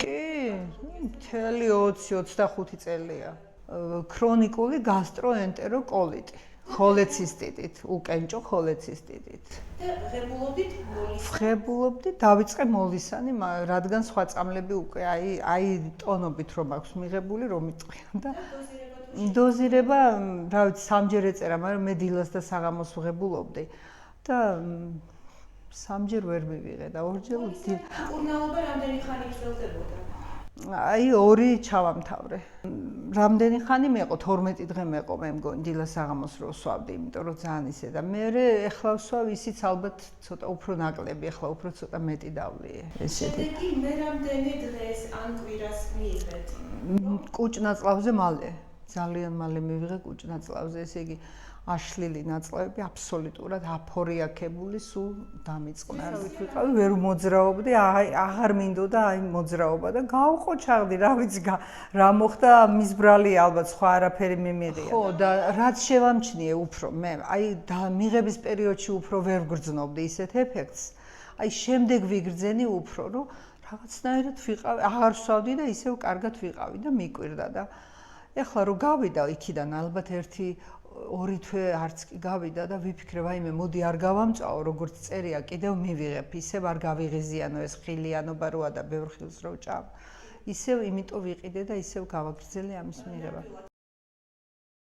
კი, მთელი 20-25 წელია. ქრონიკული გასტროენტეროკოლიტი, ხოლეცისტიტით, უკენჭო ხოლეცისტიტით. და ღებულობდით მოლის. ვღებულობდი, დავიწყე მოლისანი, რადგან სხვა წამლები უკვე აი ტონობით რომ აქვს მიღებული, რომ იწყია და დოზირება, რა ვიცი, სამჯერ ეწერა, მაგრამ მე დილას და საღამოს ვღებულობდი და სამჯერ ვერ მივიღე და ორჯერ მკურნალობა რამდენი ხანი გრძელდებოდა? აი 2 ჩავამთავრე. რამდენი ხანი მეყო? 12 დღე მეყო, მე მგონი დილას საღამოს რო ვსვავდი, იმიტომ რომ ძალიან ისე და მე ეხლა ვსვავ ისიც ალბათ ცოტა უფრო ნაკლები, ეხლა უფრო ცოტა მეტი დავლიე. ესეთი. შედეგი მე რამდენი დღეს ან კვირას მიიღეთ? კუჭ-ნაწლავზე მალე, ძალიან მალე მივიღე კუჭ-ნაწლავზე, ესე იგი აშლილი ნაწლავები აბსოლუტურად აფორიაქებული, სულ დამიწყნა. ვიყავი, ვერ მოძრაობდი, აღარ მინდოდა აი მოძრაობა და გავყოჩაღდი, რა ვიცი, რა მოხდა, მის ბრალი ალბათ სხვა არაფერი მიმიღია. ხო, და რაც შევამჩნიე უფრო, მე აი მიღების პერიოდში უფრო ვერ ვგრძნობდი ისეთ ეფექტს. აი შემდეგ ვიგრძენი უფრო, რომ რაღაცნაირად ვიყავი, აღარ ვსვავდი და ისევ კარგად ვიყავი და მიკვირდა და ეხლა რო გავიდა იქიდან ალბათ 1-2 თვე არც კი გავიდა და ვიფიქრე, ვაიმე, მოდი არ გავამწვაო, როგორც წერია, კიდევ მივიღებ, ისევ არ გავიღიზიანო ეს ხილიანობა როა და ბევრ ხილს რო ვჭამ. ისევ იმიტომ ვიყიდე და ისევ გავაგრძელე ამის მიღება.